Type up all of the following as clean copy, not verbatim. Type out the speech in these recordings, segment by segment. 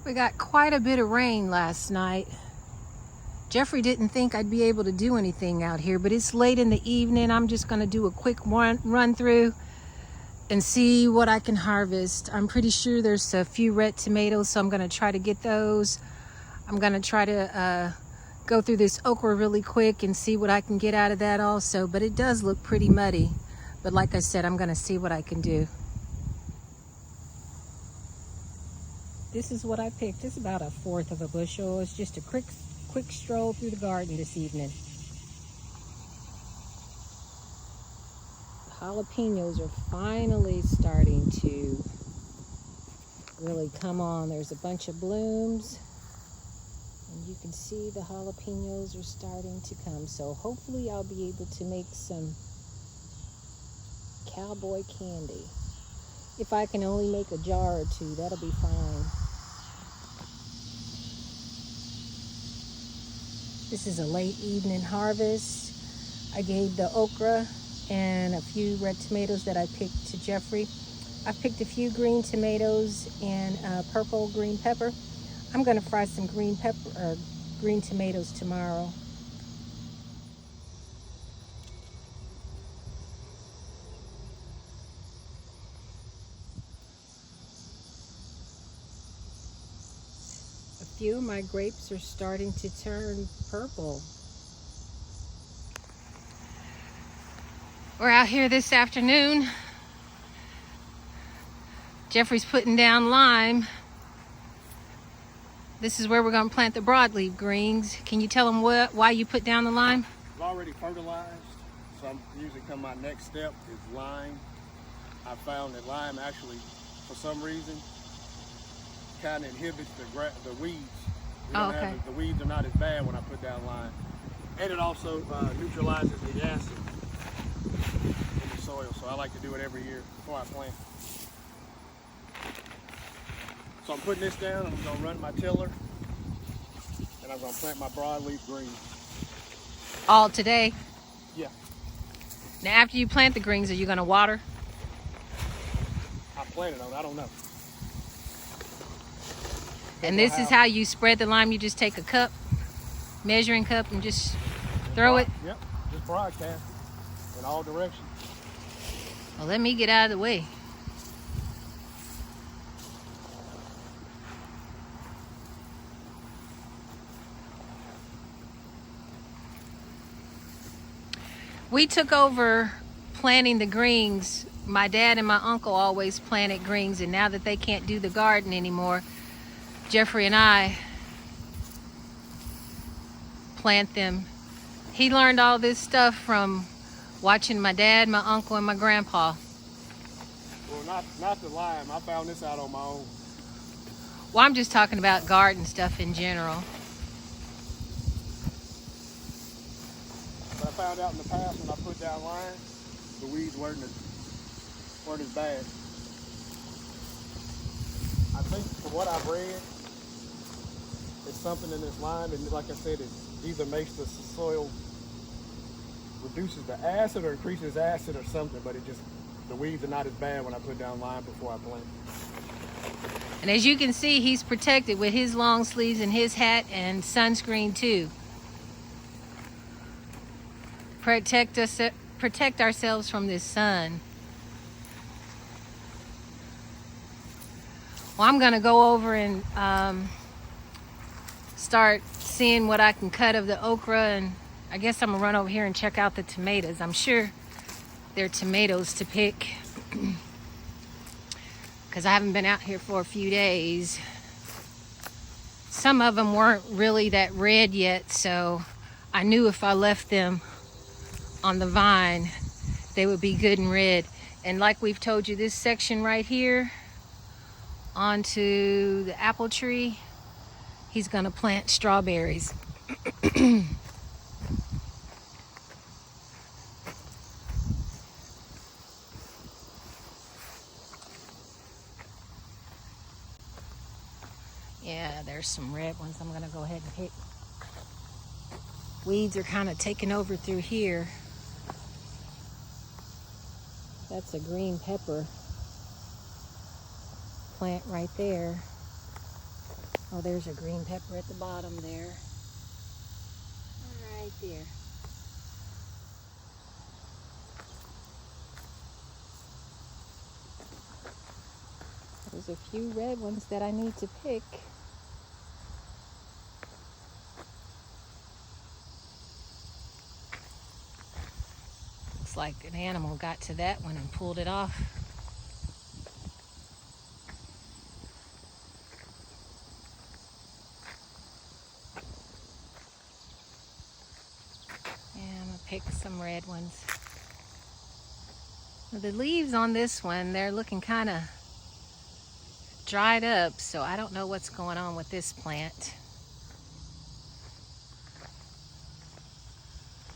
We got quite a bit of rain last night. Jeffrey didn't think I'd be able to do anything out here, but it's late in the evening. I'm just gonna do a quick run through and see what I can harvest. I'm pretty sure there's a few red tomatoes, so I'm gonna try to get those. I'm gonna try to go through this okra really quick and see what I can get out of that also, but it does look pretty muddy. But like I said, I'm gonna see what I can do. This is what I picked. It's about 1/4 of a bushel. It's just a quick stroll through the garden this evening. Jalapenos are finally starting to really come on. There's a bunch of blooms, and you can see the jalapenos are starting to come. So hopefully I'll be able to make some cowboy candy. If I can only make a jar or two, that'll be fine. This is a late evening harvest. I gave the okra and a few red tomatoes that I picked to Jeffrey. I picked a few green tomatoes and purple green pepper. I'm gonna fry some green tomatoes tomorrow. A few of my grapes are starting to turn purple. We're out here this afternoon. Jeffrey's putting down lime. This is where we're going to plant the broadleaf greens. Can you tell them why you put down the lime? I've already fertilized, so I'm usually my next step is lime. I found that lime actually, for some reason, kind of inhibits the weeds. Okay. The weeds are not as bad when I put down lime. And it also neutralizes the acid in the soil, so I like to do it every year before I plant. So I'm putting this down, I'm gonna run my tiller, and I'm gonna plant my broadleaf greens. All today? Yeah. Now after you plant the greens, are you gonna water? I planted on, I don't know. And this is how you spread the lime. You just take a cup, measuring cup, and just throw it? Yep, just broadcast it in all directions. Well, let me get out of the way. We took over planting the greens. My dad and my uncle always planted greens, and now that they can't do the garden anymore, Jeffrey and I plant them. He learned all this stuff from watching my dad, my uncle, and my grandpa. Well, not the lime. I found this out on my own. Well, I'm just talking about garden stuff in general. But I found out in the past when I put down lime, the weeds weren't as bad. I think from what I've read, it's something in this lime, and like I said, it either makes the soil, reduces the acid or increases acid or something, but the weeds are not as bad when I put down lime before I plant. And as you can see, he's protected with his long sleeves and his hat and sunscreen too. Protect ourselves from this sun. Well, I'm gonna go over and start seeing what I can cut of the okra, and I guess I'm gonna run over here and check out the tomatoes. I'm sure there are tomatoes to pick because I haven't been out here for a few days. Some of them weren't really that red yet, so I knew if I left them on the vine, they would be good and red. And like we've told you, this section right here onto the apple tree, he's gonna plant strawberries. Yeah, there's some red ones I'm gonna go ahead and pick. Weeds are kind of taking over through here. That's a green pepper plant right there. Oh, there's a green pepper at the bottom there. Right there. There's a few red ones that I need to pick. Looks like an animal got to that one and pulled it off. And I'm gonna pick some red ones. The leaves on this one, they're looking kind of dried up, so I don't know what's going on with this plant.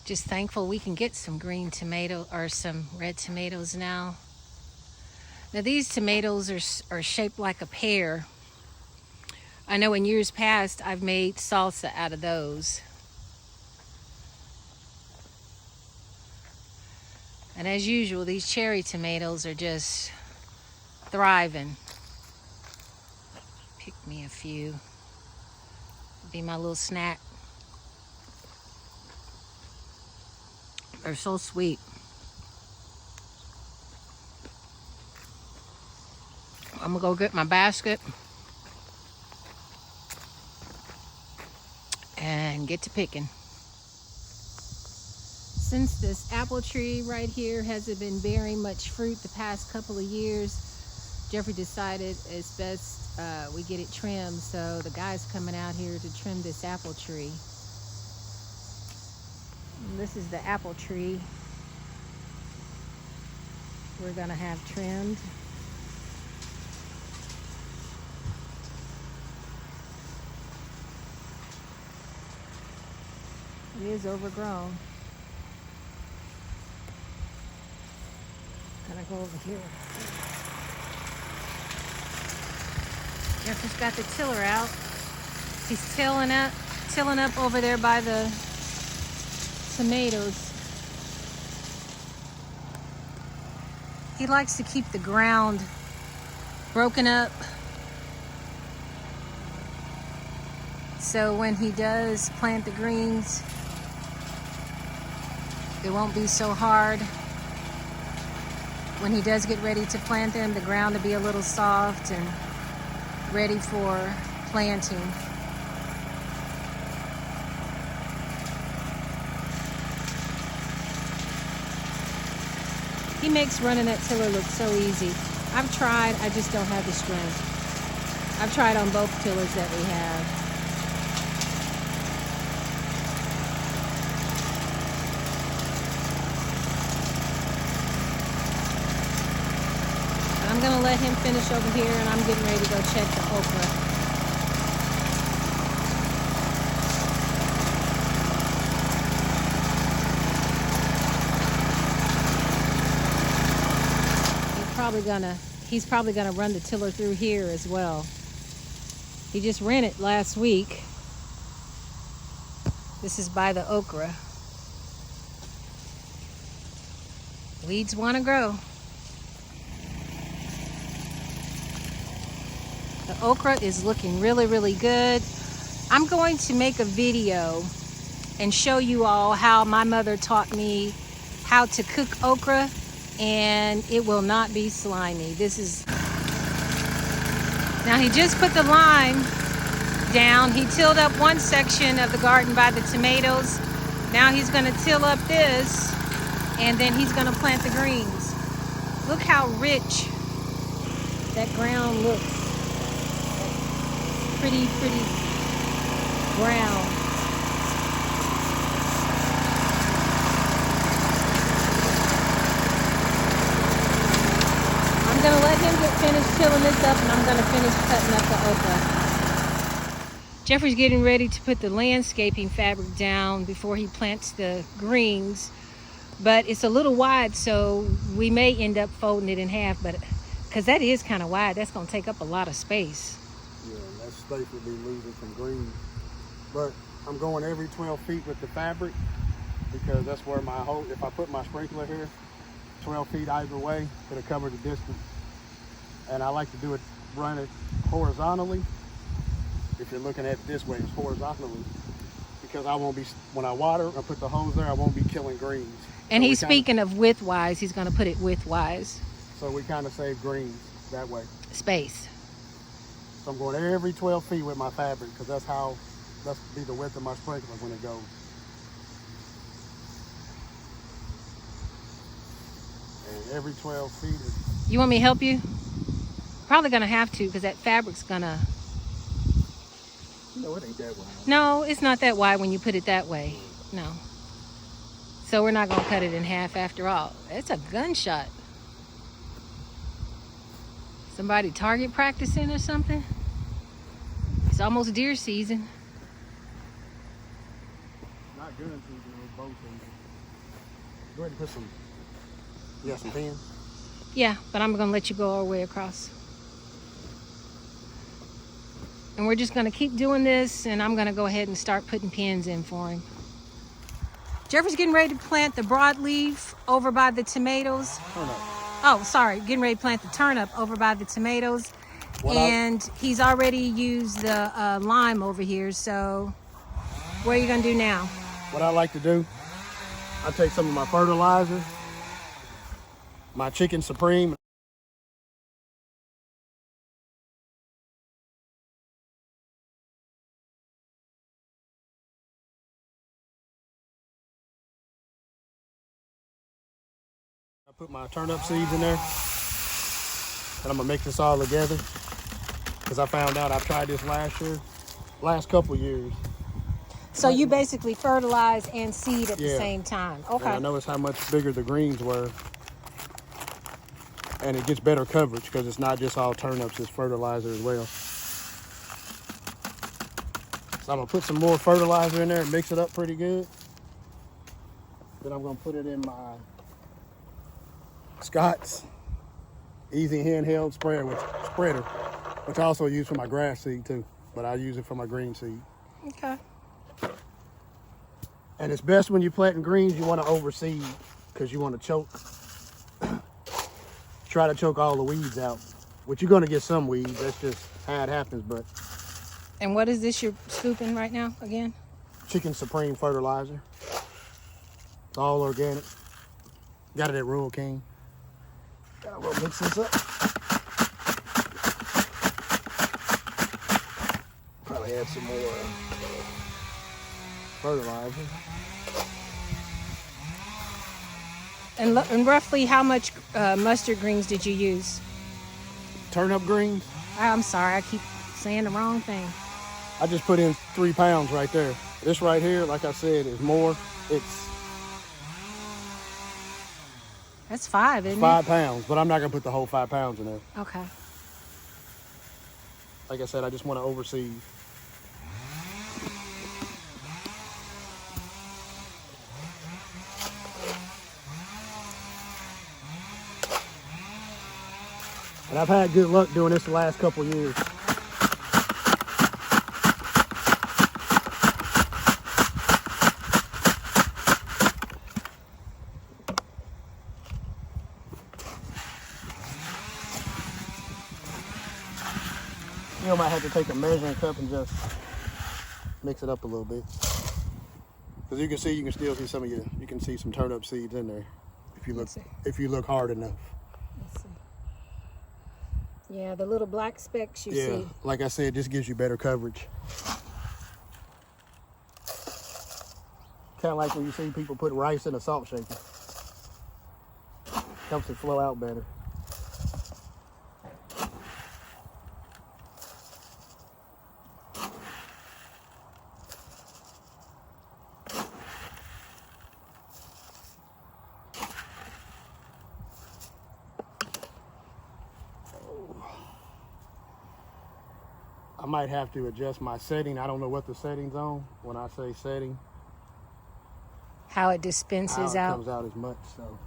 Just thankful we can get some green tomato or some red tomatoes now. Now these tomatoes are shaped like a pear. I know in years past I've made salsa out of those. And as usual, these cherry tomatoes are just thriving. Pick me a few. Be my little snack. They're so sweet. I'm gonna go get my basket and get to picking. Since this apple tree right here hasn't been bearing much fruit the past couple of years, Jeffrey decided it's best we get it trimmed. So the guy's coming out here to trim this apple tree. And this is the apple tree we're gonna have trimmed. It is overgrown. Gonna go over here. Jeffrey's got the tiller out. He's tilling up over there by the tomatoes. He likes to keep the ground broken up, so when he does plant the greens, it won't be so hard. When he does get ready to plant them, the ground will be a little soft and ready for planting. He makes running that tiller look so easy. I've tried, I just don't have the strength. I've tried on both tillers that we have. I'm gonna let him finish over here, and I'm getting ready to go check the okra. He's probably gonna run the tiller through here as well. He just ran it last week. This is by the okra. Weeds want to grow. The okra is looking really, really good. I'm going to make a video and show you all how my mother taught me how to cook okra, and it will not be slimy. Now he just put the lime down. He tilled up one section of the garden by the tomatoes. Now he's gonna till up this, and then he's gonna plant the greens. Look how rich that ground looks. Pretty brown. I'm gonna let him get finished tilling this up, and I'm gonna finish cutting up the okra. Jeffrey's getting ready to put the landscaping fabric down before he plants the greens, but it's a little wide, so we may end up folding it in half, but because that is kind of wide, that's gonna take up a lot of space. Yeah, that space will be losing some green. But I'm going every 12 feet with the fabric, because that's where my hole, if I put my sprinkler here, 12 feet either way, it'll cover the distance. And I like to run it horizontally, If you're looking at it this way, it's horizontally. Because I won't be, when I water, I put the hose there, I won't be killing greens. And So he's speaking of widthwise. He's going to put it widthwise. So we kind of save greens that way. Space. So I'm going every 12 feet with my fabric because that's be the width of my sprinkler when it goes. And every 12 feet is... You want me to help you? Probably going to have to because that fabric's going to... No, it ain't that wide. No, it's not that wide when you put it that way. No. So we're not going to cut it in half after all. It's a gunshot. Somebody target practicing or something? It's almost deer season. Not gun season, it was bow season. Go ahead and put some... You got some pins? Yeah, but I'm going to let you go all the way across. And we're just going to keep doing this, and I'm going to go ahead and start putting pins in for him. Jeffrey's getting ready to plant the broadleaf over by the tomatoes. Turnip. Oh, sorry, getting ready to plant the turnip over by the tomatoes. He's already used the lime over here, so what are you going to do now? What I like to do, I take some of my fertilizer, my chicken supreme. I put my turnip seeds in there, and I'm gonna mix this all together because I found out I tried this last couple years. So you basically fertilize and seed at the Yeah. same time. Okay. And I noticed how much bigger the greens were, and it gets better coverage because it's not just all turnips, it's fertilizer as well. So I'm gonna put some more fertilizer in there and mix it up pretty good. Then I'm gonna put it in my Scott's Easy Handheld spreader, which I also use for my grass seed too, but I use it for my green seed. Okay. And it's best when you're planting greens, you want to overseed because you want to choke. Try to choke all the weeds out, which you're going to get some weeds. That's just how it happens. But And what is this you're scooping right now again? Chicken Supreme fertilizer. It's all organic. Got it at Rural King. We'll mix this up. Probably add some more fertilizer. And roughly how much mustard greens did you use? Turnip greens. I'm sorry, I keep saying the wrong thing. I just put in 3 pounds right there. This right here, like I said, is more. That's 5, isn't 5 pounds, but I'm not gonna put the whole 5 pounds in there. it? Okay. Like I said, I just want to overseed. And I've had good luck doing this the last couple of years. You might have to take a measuring cup and just mix it up a little bit. Because you can still see you can see some turnip seeds in there if you look hard enough. Let's see. Yeah, the little black specks you see. Yeah, like I said, this gives you better coverage. Kind of like when you see people put rice in a salt shaker. Helps it flow out better. I might have to adjust my setting. I don't know what the setting's on when I say setting. How it dispenses How it out. comes out as much. So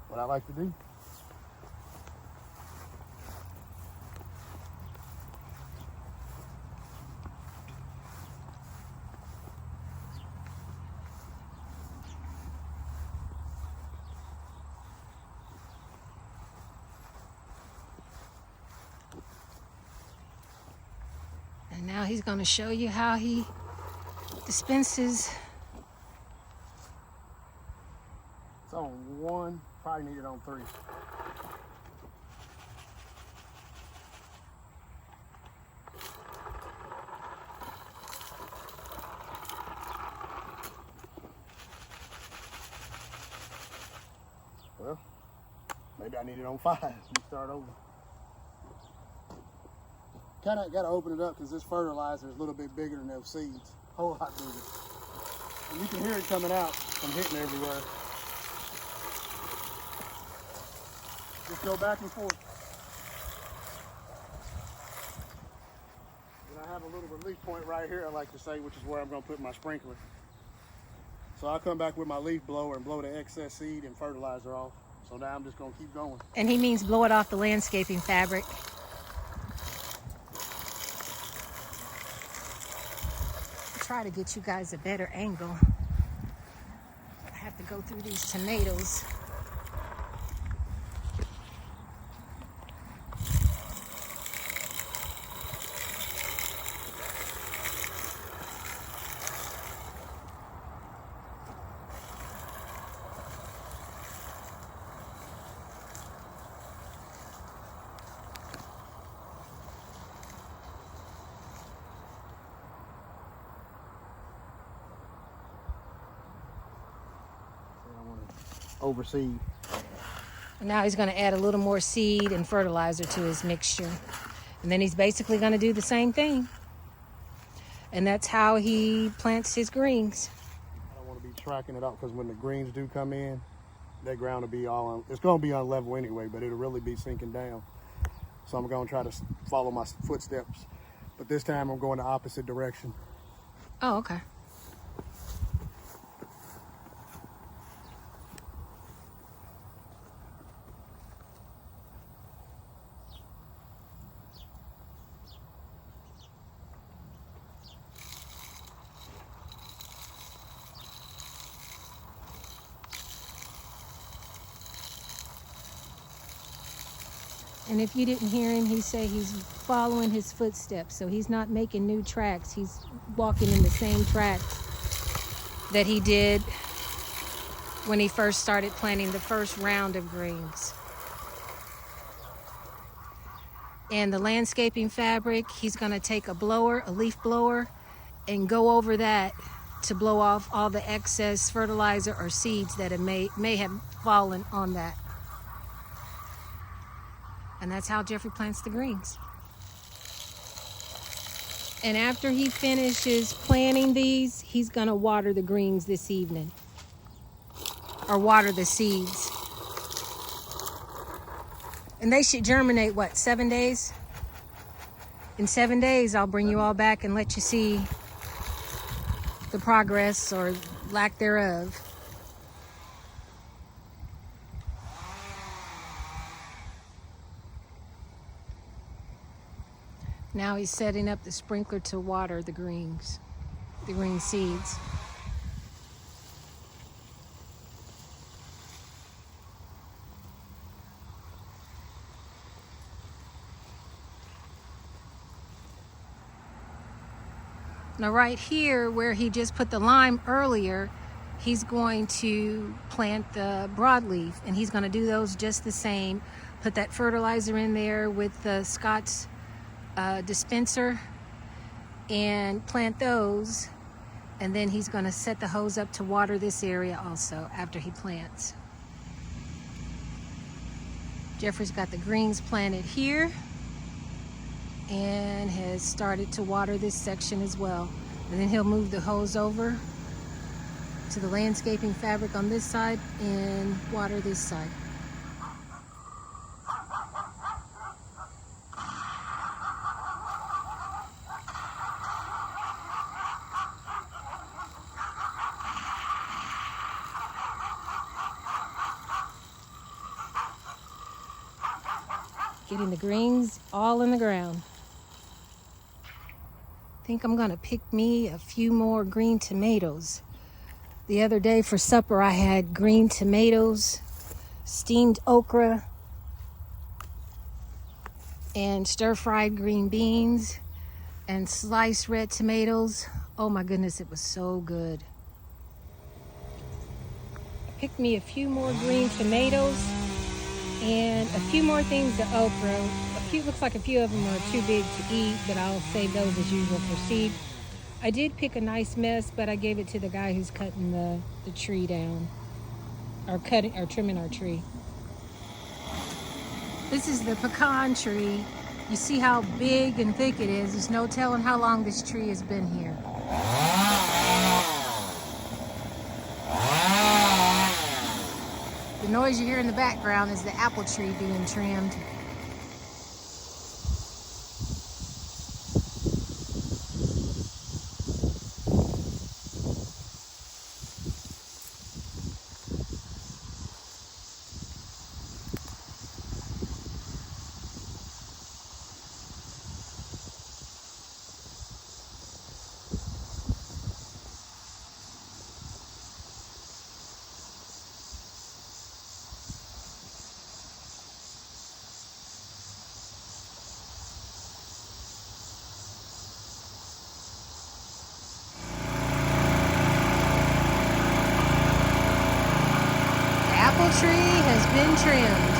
what I like to do. And now he's going to show you how he dispenses. It's on 1, probably need it on 3. Well, maybe I need it on 5. Let me start over. Kind of got to open it up because this fertilizer is a little bit bigger than those seeds. A whole lot bigger. And you can hear it coming out from hitting everywhere. Just go back and forth. And I have a little release point right here, I like to say, which is where I'm going to put my sprinkler. So I'll come back with my leaf blower and blow the excess seed and fertilizer off. So now I'm just going to keep going. And he means blow it off the landscaping fabric. Try to get you guys a better angle. I have to go through these tomatoes. Overseed. And now he's going to add a little more seed and fertilizer to his mixture. And then he's basically going to do the same thing. And that's how he plants his greens. I don't want to be tracking it up because when the greens do come in, that ground will be all on, it's going to be on level anyway, but it'll really be sinking down. So I'm going to try to follow my footsteps. But this time I'm going the opposite direction. Oh, okay. And if you didn't hear him, he say he's following his footsteps. So he's not making new tracks. He's walking in the same tracks that he did when he first started planting the first round of greens. And the landscaping fabric, he's going to take a blower, a leaf blower, and go over that to blow off all the excess fertilizer or seeds that may have fallen on that. And that's how Jeffrey plants the greens. And after he finishes planting these, he's gonna water the greens this evening. Or water the seeds. And they should germinate, what, 7 days? In 7 days, I'll bring you all back and let you see the progress or lack thereof. Now he's setting up the sprinkler to water the greens, the green seeds. Now right here where he just put the lime earlier, he's going to plant the broadleaf, and he's going to do those just the same. Put that fertilizer in there with the Scott's dispenser and plant those, and then he's going to set the hose up to water this area also after he plants. Jeffrey's got the greens planted here and has started to water this section as well, and then he'll move the hose over to the landscaping fabric on this side and water this side. Getting the greens all in the ground. I think I'm gonna pick me a few more green tomatoes. The other day for supper I had green tomatoes, steamed okra, and stir-fried green beans. and sliced red tomatoes. Oh my goodness, it was so good. I picked me a few more green tomatoes and a few more things of okra. Looks like a few of them are too big to eat, but I'll save those as usual for seed. I did pick a nice mess, but I gave it to the guy who's cutting the tree down, or trimming our tree. This is the pecan tree. You see how big and thick it is. There's no telling how long this tree has been here. The noise you hear in the background is the apple tree being trimmed. Apple tree has been trimmed.